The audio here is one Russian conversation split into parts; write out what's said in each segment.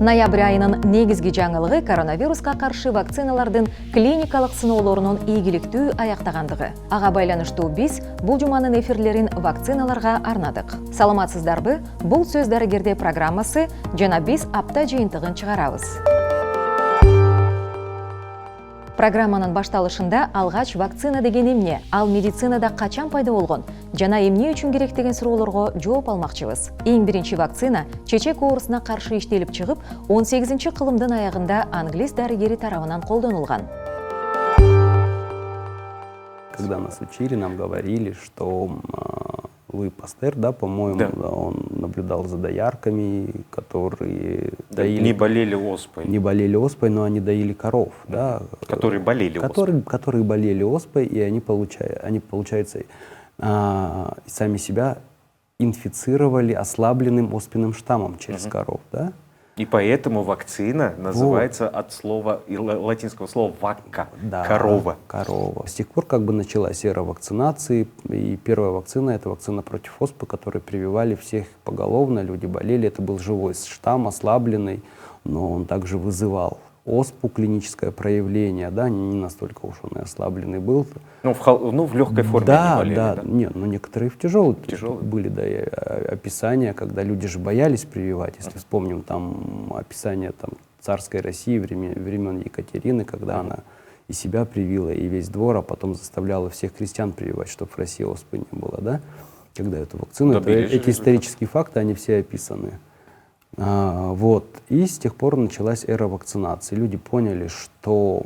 Ноябрь айынын негизги жаңылыгы коронавируска каршы вакциналардын клиникалык сыноолорунун ийгиликтүү аяктагандыгы. Ага байланыштуу биз бул жуманын эфирлерин вакциналарга арнадык. Саламатсыздарбы? Бул сөз дарыгерде программасы жана биз апта жыйынтыгын чыгарабыз. Программанын башталышында алгач вакцина деген эмне, ал медицинада качан пайда болгон жана эмне үчүн керек деген суроолорго жооп алмакчыбыз. Эң биринчи вакцина чечек оорусуна каршы иштелип чыгып, 18-чи кылымдын аягында англис дарыгери тарабынан колдонулган. Когда нас учили, нам говорили, что Луи Пастер, да, по-моему, да, он наблюдал за доярками, которые не болели оспой. Не болели оспой, но они доили коров, да. Которые болели оспой. Которые болели оспой, и они получается, сами себя инфицировали ослабленным оспенным штаммом через коров, да. И поэтому вакцина называется от слова, латинского слова «вакка», да, корова. Корова. С тех пор как бы началась эра вакцинации, и первая вакцина — это вакцина против оспы, которую прививали всех поголовно, люди болели, это был живой штамм, ослабленный, но он также вызывал оспу, клиническое проявление, да, не настолько уж он и ослабленный был. Ну, в легкой форме не болели, да? Нет, ну некоторые в тяжелой были, да, и описания, когда люди же боялись прививать, если вспомним там описание там царской России времен Екатерины, когда она и себя привила, и весь двор, а потом заставляла всех крестьян прививать, чтобы в России оспы не было, да, когда эту вакцину, эти исторические факты, они все описаны. Вот. И с тех пор началась эра вакцинации. Люди поняли, что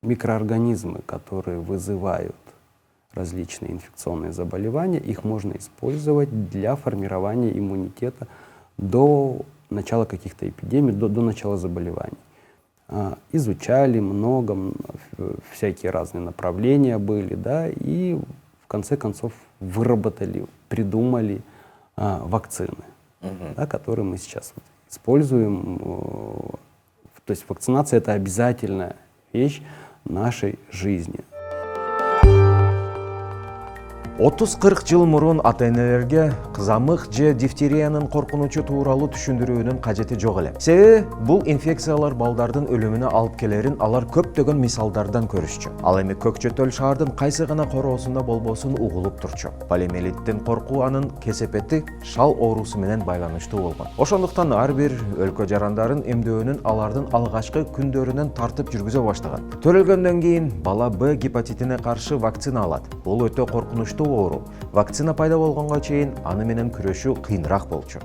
микроорганизмы, которые вызывают различные инфекционные заболевания, их можно использовать для формирования иммунитета до начала каких-то эпидемий, до начала заболеваний. Изучали много, всякие разные направления были, да, и в конце концов выработали, придумали вакцины, да, которые мы сейчас используем. То есть вакцинация — это обязательная вещь нашей жизни. 30-40 жыл мурун ата-энелерге кызамык же дифтериянын коркунучу тууралуу түшүндүрүүнүн кажети жок эле. Себеби бул инфекциялар балдардын өлүмүнө алып келерин алар көптөгөн мисалдардан көрүшчү. Ал эми көкчөтөл шаардын кайсы гана короосунда болбосун угулуп турчу. Полиомиелиттин коркуу анын кесепети шал оорусу менен байланыштуу болгон. Ошондуктан ар бир өлкө жарандарын эмдөөнүн алардын алгачкы күндөрүнөн тартып жүргүзө баштаган. Төрөлгөндөн кийин бала Б гепатитине каршы вакцина алат. Бул өтө коркунучтуу оору. Вакцина пайда болгонго чейин аны менен күрөшүү кыйыныраак болчу.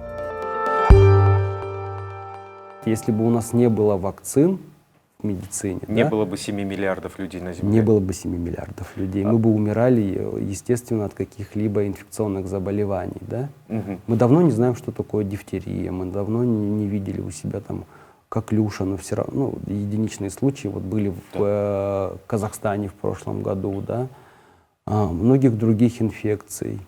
Если бы у нас не было вакцин в медицине, не было бы 7 миллиардов людей на Земле. Не было бы 7 миллиардов людей. Мы бы умирали, естественно, от каких-либо инфекционных заболеваний, да? Мы давно не знаем, что такое дифтерия, мы давно не видели у себя там коклюша, но все равно, единичные случаи вот были в Казахстане в прошлом году, да? Многих других инфекций.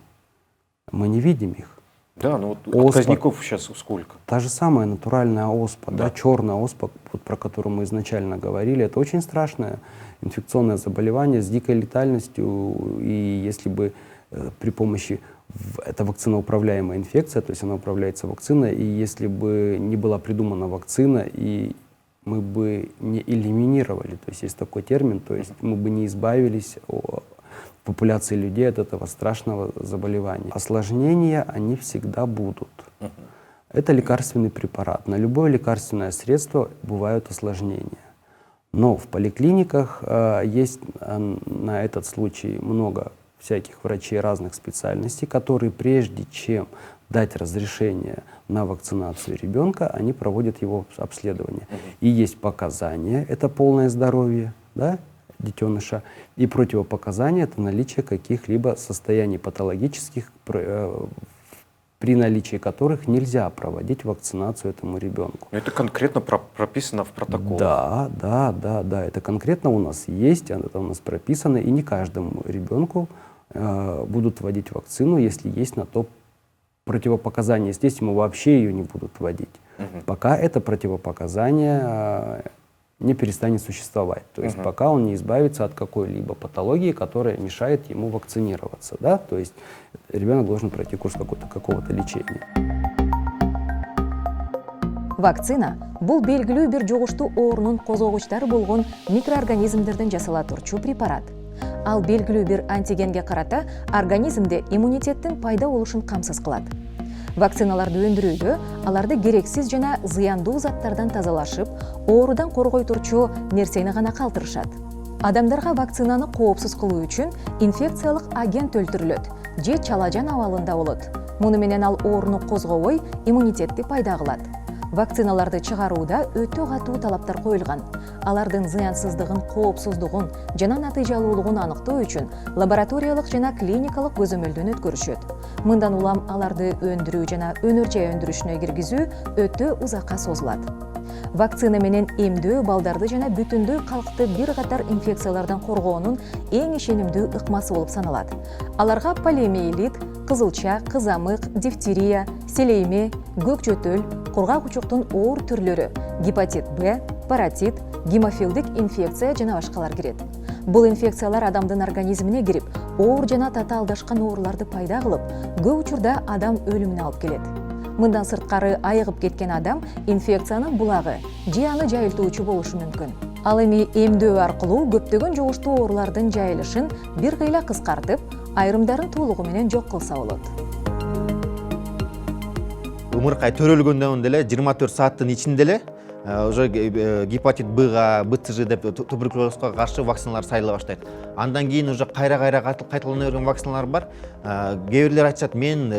Мы не видим их. Да, ну вот отказников сейчас сколько? Та же самая натуральная оспа, да, черная оспа, вот, про которую мы изначально говорили, это очень страшное инфекционное заболевание с дикой летальностью. И если бы при помощи, это вакциноуправляемая инфекция, то есть она управляется вакциной, и если бы не была придумана вакцина, и мы бы не элиминировали, то есть есть такой термин, то есть мы бы не избавились популяции людей от этого страшного заболевания. Осложнения, они всегда будут. Это лекарственный препарат. На любое лекарственное средство бывают осложнения. Но в поликлиниках есть на этот случай много всяких врачей разных специальностей, которые прежде чем дать разрешение на вакцинацию ребенка, они проводят его обследование. И есть показания, это полное здоровье, да, детеныша, и противопоказания — это наличие каких-либо состояний патологических, при наличии которых нельзя проводить вакцинацию этому ребенку. Это конкретно прописано в протоколе? Да, это конкретно у нас есть, это у нас прописано, и не каждому ребенку будут вводить вакцину, если есть на то противопоказания. Естественно, вообще ее не будут вводить, пока это противопоказание не перестанет существовать. То есть пока он не избавится от какой-либо патологии, которая мешает ему вакцинироваться. Да? То есть ребенок должен пройти курс какого-то лечения. Вакцина бул белгилүү бир жугуштуу оорунун козгогучтары болгон микроорганизмдерден жасала турчу препарат. Ал белгилүү бир антигенге карата организмде иммунитеттин пайда болушун камсыз кылат. Вакциналарды өндүрүүдө аларды керексиз жана зыяндуу заттардан тазалашып, оорудан коргой турчу нерсени гана калтырышат. Адамдарга вакцинаны коопсуз кылуу үчүн инфекциялык агент өлтүрүлөт же чалажан абалында болот. Муну менен ал ооруну козгобой, иммунитетти пайда кылат. Вакциналарды чыгарууда өтө катуу талаптар коюлган. Алардын зыянсыздыгын, коопсуздугун жана натыйжалуулугун аныктоо үчүн лабораториялык жана клиникалык көзөмөлдөн өткөрүшөт. Мындан улам аларды өндүрүү жана өнөр жай өндүрүшүнө киргизүү өтө узакка созулат. Вакцина менен эмдөө балдарды жана бүтүндөй калкты бир катар инфекциялардан коргоонун эң ишенимдүү ыкмасы болуп саналат. Аларга полиомиелит, кызылча, кызамык, дифтерия, селейме, көк жөтөл, кургак учуктун оор түрлөрү, гепатит Б, паротит, гемофилдик инфекция жана башкалар кирет. Бул инфекциялар адамдын организмине кирип, оор жана татаалдашкан ооруларды пайда кылып, көп учурда адам өлүмүнө алып келет. Мындан сырткары айыгып кеткен адам инфекциянын булагы же аны жайылтуучу болушу мүмкүн. Ал эми эмдөө аркылуу көптөгөн жугуштуу оорулардын жайылышын бир кыйла кыскартып, айрымдарын толугу менен жок кылса болот. Умуркай төрөлгөндөн деле 24 сааттын ичинде эле уже гепатит Б-га, БЦЖ деп туберкулезга каршы вакциналар сайыла баштайт. Андан кийин уже кайра кайталана берген вакциналар бар. Кээ бирлер айтышат, мен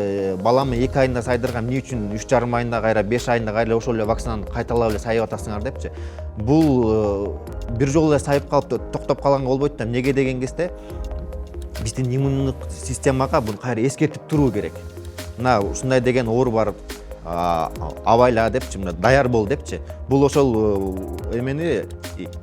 баламы 2 айында сайдыргам, эмне үчүн 3,5 айында кайра, 5 айында кайра ошол эле вакцинаны кайталап эле сайып атасыңар депчи. Бул бир жолу эле сайып калып токтоп калганга болбойт да. Эмнеге деген кезде биздин иммундук системага бул кайра эскертип туруу керек. Мына ушундай деген оору бар, абайла депчи, мына даяр бол депчи. Бул ошол эмени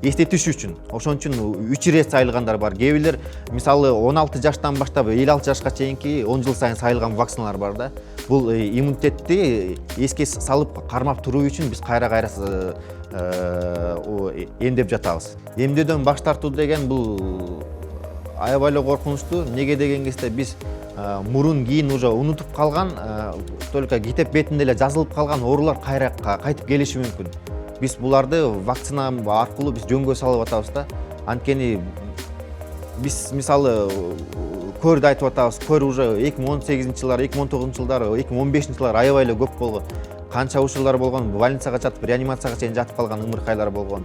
эстетиш үчүн, ошон үчүн 3 ирет сайылгандар бар. Кээ бирлер мисалы 16 жаштан баштап 56 жашка чейинки 10 жыл сайын сайылган вакциналар бар да. Бул иммунитетти эске салып кармап туруу үчүн биз кайра эмдеп жатабыз. Эмдөөдөн баш тартуу деген бул аябай эле коркунучтуу. Неге деген кезде биз мурун кийин уже унутуп калган, только китеп бетинде эле жазылып калган оорулар кайра кайтып келиши мүмкүн. Биз буларды вакцина аркылуу биз жөнгө салып атабыз да. Анткени биз мисалы көрдү айтып атабыз. Көр уже 2018-жылдары, 2019-жылдары, 2015-жылдары аябай эле көп болгон. Канча учурлар болгон, больницага жатып, реанимацияга чейин жатып калган ымыркайлар болгон.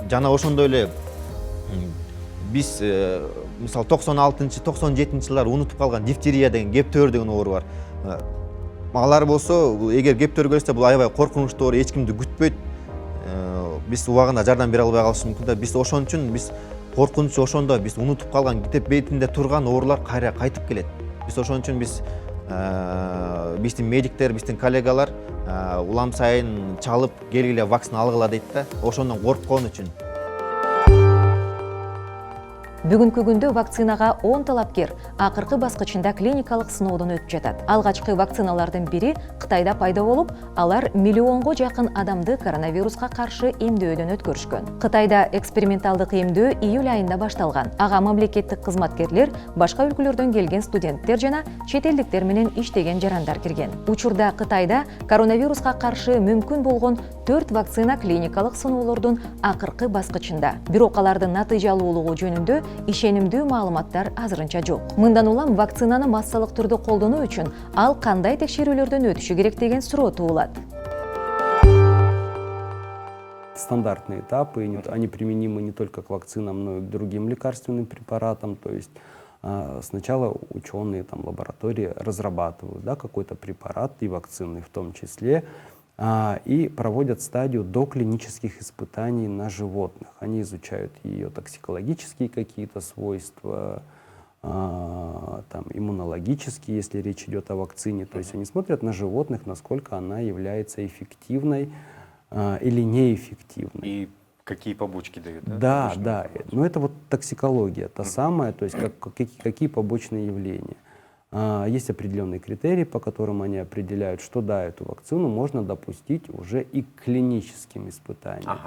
Жана ошондой эле биз мисалы 96-97-жылдары унутуп калган дифтерия деген, кептөөр деген оору бар. Алар болсо, эгер кептөөр келсе, бул аябай коркунучтуу оору, эч кимди күтпөйт. Биз убагында жардам бере албай калышы мүмкүн да. Биз ошон үчүн биз коркунучу ошондо, биз унутуп калган китеп бетинде турган оорулар кайра кайтып келет. Биз ошон үчүн биздин медиктер, биздин коллегалар улам сайын чалып келгиле вакцина алгыла дейт да. Ошондон корккон үчүн. Бүгүнкү күндө вакцинага 10 талапкер акыркы баскычында клиникалык сыноодон өтүп жатат. Алгачкы вакциналардын бири Кытайда пайда болуп, алар миллионго жакын адамды коронавируска каршы эмдөөдөн өткөрүшкөн. Кытайда эксперименталдык эмдөө июль айында башталган. Ага мамлекеттик кызматкерлер, башка өлкөлөрдөн келген студенттер жана чет элдиктер менен иштеген жарандар кирген. Учурда Кытайда коронавируска каршы мүмкүн болгон 4 вакцина клиникалык сыноолордун акыркы баскычында. Бирок алардын натыйжалуулугу жөнүндө ишенимдүү маалыматтар азырынча жок. Мындан улам вакцинаны массалык түрдө колдонуу үчүн ал кандай текшерүүлөрдөн өтүшү керек деген суроо туулат. Стандартные этапы, они применимы не только к вакцинам, но и к другим лекарственным препаратам. То есть сначала ученые, лаборатории разрабатывают какой-то препарат и вакцины в том числе, и проводят стадию доклинических испытаний на животных. Они изучают ее токсикологические какие-то свойства, иммунологические, если речь идет о вакцине. То есть они смотрят на животных, насколько она является эффективной или неэффективной. И какие побочки дают? Да. Но это токсикология, та самая, то есть какие побочные явления. Есть определенные критерии, по которым они определяют, что эту вакцину можно допустить уже и к клиническим испытаниям.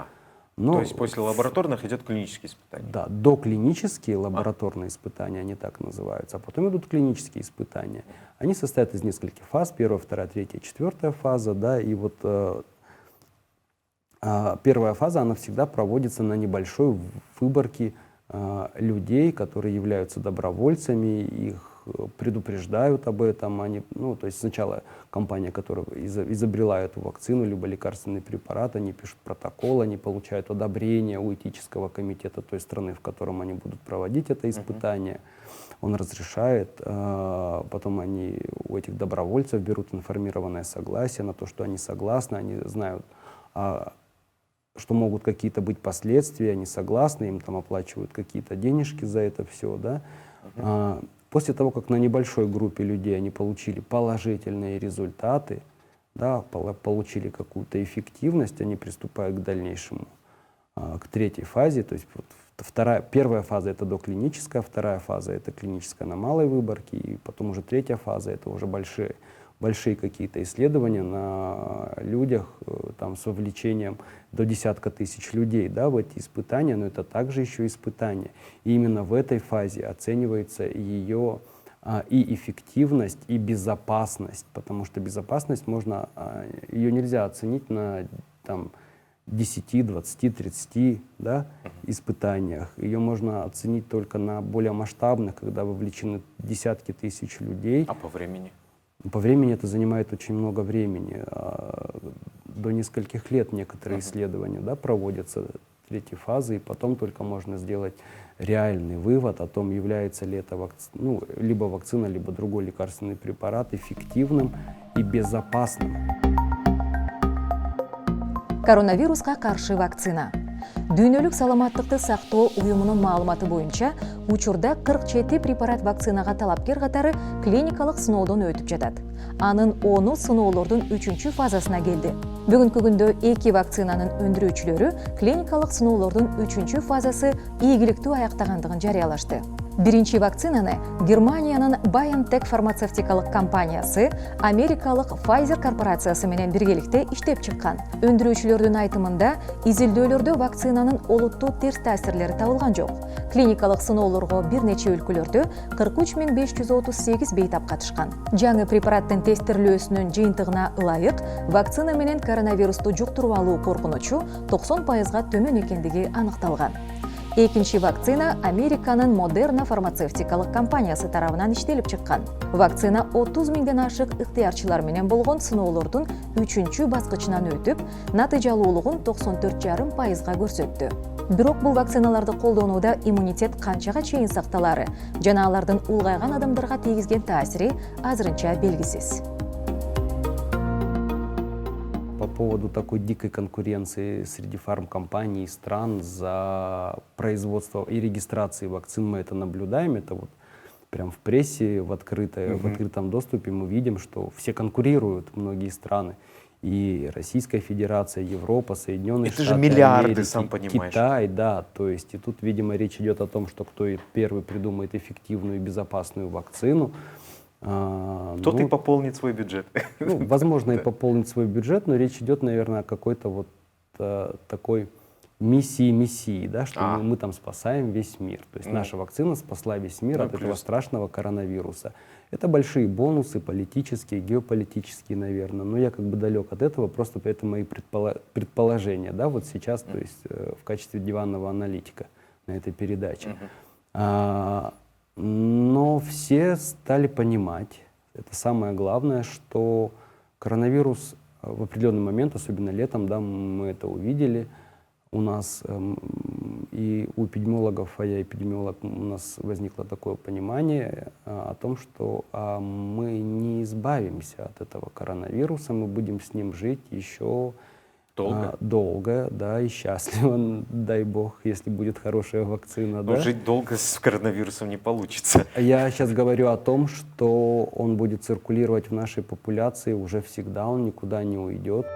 Но То есть после лабораторных идет клинические испытания? Да, доклинические лабораторные испытания, они так называются, а потом идут клинические испытания. Они состоят из нескольких фаз: первая, вторая, третья, четвертая фаза, да, и вот первая фаза, она всегда проводится на небольшой выборке людей, которые являются добровольцами, их предупреждают об этом. Они, ну, то есть сначала компания, которая изобрела эту вакцину, либо лекарственный препарат, они пишут протокол, они получают одобрение у этического комитета той страны, в котором они будут проводить это испытание. Он разрешает, потом они у этих добровольцев берут информированное согласие на то, что они согласны, они знают, что могут какие-то быть последствия, они согласны, им там оплачивают какие-то денежки за это все, да. После того, как на небольшой группе людей они получили положительные результаты, да, получили какую-то эффективность, они приступают к дальнейшему, к третьей фазе. То есть вот первая фаза — это доклиническая, вторая фаза — это клиническая на малой выборке, и потом уже третья фаза — это уже большие какие-то исследования на людях там, с вовлечением до десятка тысяч людей, да, в эти испытания, но это также еще испытания. И именно в этой фазе оценивается ее и эффективность, и безопасность, потому что безопасность ее нельзя оценить на там, 10, 20, 30 да, испытаниях. Ее можно оценить только на более масштабных, когда вовлечены десятки тысяч людей. А по времени? По времени это занимает очень много времени. До нескольких лет некоторые исследования, да, проводятся третьей фазы, и потом только можно сделать реальный вывод о том, является ли это либо вакцина, либо другой лекарственный препарат эффективным и безопасным. Коронавирусқа каршы вакцина. Дүйнөлүк саламаттыкты сактоо уюмунун маалыматы боюнча, учурда 47 препарат вакцинага талапкер катары клиникалык сыноодон өтүп жатат. Анын 10-у сыноолордун 3-чү фазасына келди. Бүгүнкү күндө 2 вакцинанын өндүрүүчүлөрү клиникалык сыноолордун 3-чү фазасы ийгиликтүү аяктагандыгын жарыялашты. Биринчи вакцинаны Германиянын BioNTech фармацевтикалык компаниясы Америкалык Pfizer корпорациясы менен биргеликте иштеп чыккан. Өндүрүүчүлөрдүн айтымында, изилдөөлөрдө вакцинанын олуттуу терс таасирлери табылган жок. Клиникалык сыноолорго бир нече өлкөлөрдө 43 538 бейтап катышкан. Жаңы препараттын тестирлөөсүнүн жыйынтыгына ылайык, вакцина менен коронавирусту жуктуруп алуу коркунучу 90%га төмөн экендиги аныкталган. Экинчи вакцина Американын Moderna фармацевтикалык компаниясы тарабынан иштелип чыккан. Вакцина 30 миңден ашык ыктыярчылар менен болгон сыноолордун 3-чү баскычынан өтүп, натыйжалуулугун 94,5%га көрсөттү. Бирок бул вакциналарды колдонууда иммунитет канчага чейин сакталары жана алардын улгайган адамдарга тийгизген таасири азырынча белгисиз. По поводу такой дикой конкуренции среди фармкомпаний и стран за производство и регистрации вакцин мы это наблюдаем. Это вот прям в прессе, в открытом доступе мы видим, что все конкурируют, многие страны. И Российская Федерация, Европа, Соединенные Штаты, это же миллиарды, Америки, сам понимаешь. Китай, да. То есть и тут, видимо, речь идет о том, что кто первый придумает эффективную и безопасную вакцину. Тот и пополнит свой бюджет. Возможно, и пополнить свой бюджет, но речь идет, наверное, о какой-то вот такой миссии, да, что мы там спасаем весь мир. То есть наша вакцина спасла весь мир от этого страшного коронавируса. Это большие бонусы, политические, геополитические, наверное. Но я как бы далек от этого, просто это мои предположения, да, вот сейчас, то есть в качестве диванного аналитика на этой передаче. Но все стали понимать, это самое главное, что коронавирус в определенный момент, особенно летом, да, мы это увидели, у нас и у эпидемиологов, а я эпидемиолог, у нас возникло такое понимание о том, что мы не избавимся от этого коронавируса, мы будем с ним жить еще долго, да, и счастливо, дай бог, если будет хорошая вакцина. Но да? жить долго с коронавирусом не получится. Я сейчас говорю о том, что он будет циркулировать в нашей популяции уже всегда, он никуда не уйдет.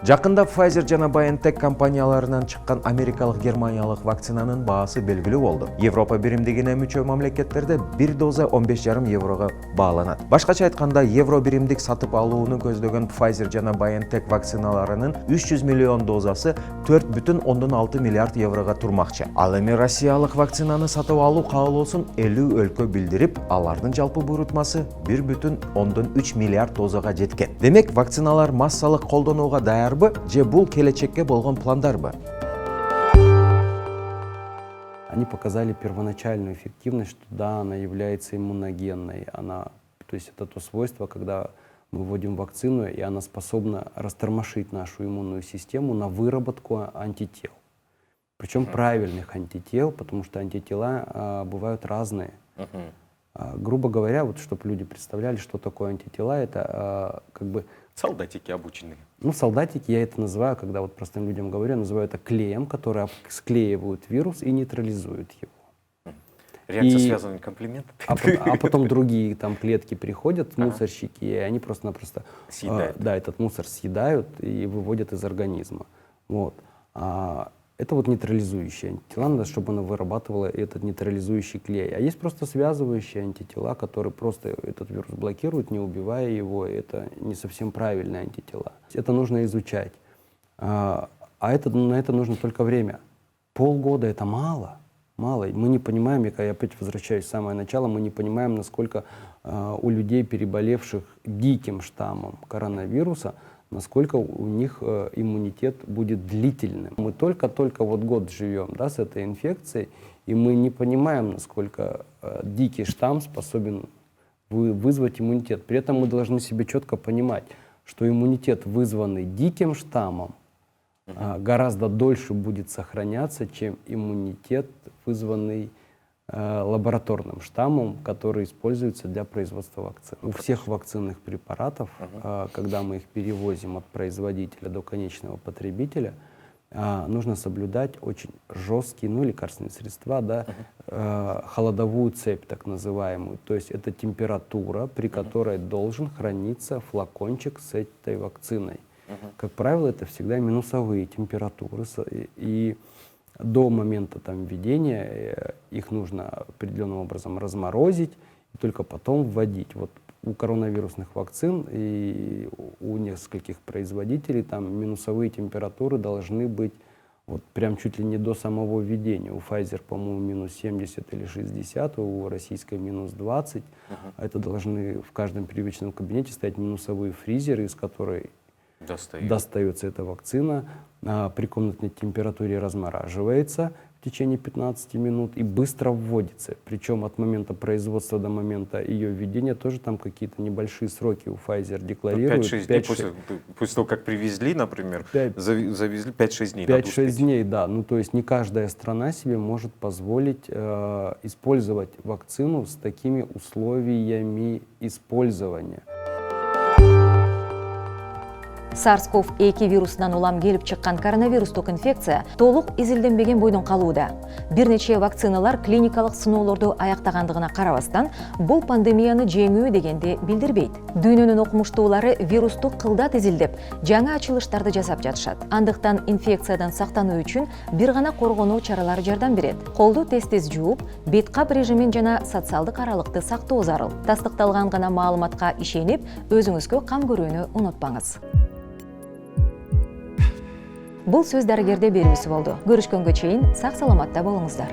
Жакында Pfizer жана BioNTech компанияларынан чыккан америкалык германиялык вакцинанын баасы белгилүү болду. Европа биримдигине мүчө мамлекеттерде бир доза 15,5 еврого бааланат. Башкача айтканда, евро биримдик сатып алууну көздөгөн Pfizer жана BioNTech вакциналарынын 300 миллион дозасы 4,6 миллиард еврого турмакчы. Ал эми Россиялык вакцинаны сатып алуу каалоосун 50 өлкө билдирип, алардын жалпы буйрутмасы 1,3 миллиард дозага жеткен. Демек, вакциналар массалык колдонууга даярбы же бул келечекке болгон пландарбы? Они показали первоначальную эффективность, что да, она является иммуногенной. То есть это то свойство, когда мы вводим вакцину, и она способна растормошить нашу иммунную систему на выработку антител. Причем правильных антител, потому что антитела бывают разные. Грубо говоря, вот чтобы люди представляли, что такое антитела, это как бы... Солдатики обученные. Ну, солдатики, я это называю, когда вот простым людям говорю, я называю это клеем, который склеивают вирус и нейтрализуют его. Реакция связанный комплимент. А потом другие там клетки приходят, мусорщики, и они просто-напросто этот мусор съедают и выводят из организма. Вот. Это вот нейтрализующие антитела, надо, чтобы она вырабатывала этот нейтрализующий клей. А есть просто связывающие антитела, которые просто этот вирус блокируют, не убивая его. Это не совсем правильные антитела. Это нужно изучать. На это нужно только время. Полгода — это мало. Мало. Мы не понимаем, я опять возвращаюсь в самое начало, мы не понимаем, насколько у людей, переболевших диким штаммом коронавируса, насколько у них иммунитет будет длительным. Мы только вот год живем, да, с этой инфекцией, и мы не понимаем, насколько дикий штамм способен вызвать иммунитет. При этом мы должны себе четко понимать, что иммунитет, вызванный диким штаммом, гораздо дольше будет сохраняться, чем иммунитет, вызванный лабораторным штаммом, который используется для производства вакцин. У всех вакцинных препаратов, когда мы их перевозим от производителя до конечного потребителя, нужно соблюдать очень жесткие, лекарственные средства, да, холодовую цепь, так называемую. То есть это температура, при которой должен храниться флакончик с этой вакциной. Как правило, это всегда минусовые температуры, и до момента введения их нужно определенным образом разморозить и только потом вводить. Вот у коронавирусных вакцин и у нескольких производителей там минусовые температуры должны быть вот прям чуть ли не до самого введения. У Pfizer, по-моему, минус 70 или 60, у российской минус 20. Это должны в каждом привычном кабинете стоять минусовые фризеры, из которых достается эта вакцина, при комнатной температуре размораживается в течение 15 минут и быстро вводится. Причем от момента производства до момента ее введения тоже там какие-то небольшие сроки у Pfizer декларируют. 5-6 дней после того, как привезли, например, завезли 5-6 дней. 5-6 дней, да. Ну, то есть не каждая страна себе может позволить использовать вакцину с такими условиями использования. SARS-CoV-2 вирусунан улам келип чыккан коронавирустук инфекция толук изилденбеген бойдон калууда. Бир нече вакциналар клиникалык сыноолорду аяктагандыгына карабастан, бул пандемияны жеңүү дегенди билдирбейт. Дүйнөнүн окумуштуулары вирусту кылдат изилдеп, жаңы ачылыштарды жасап жатышат. Андыктан инфекциядан сактануу үчүн бир гана коргонуу чаралары жардам берет. Колду тез-тез жууп, бет кап режимин жана социалдык аралыкты сактоо зарыл. Тастыкталган гана маалыматка ишенип, өзүңүзгө кам көрүүнү унутпаңыз. Бул сөз дарыгерде берүүсү болду. Көрүшкөнгө чейин сак саламатта болуңуздар.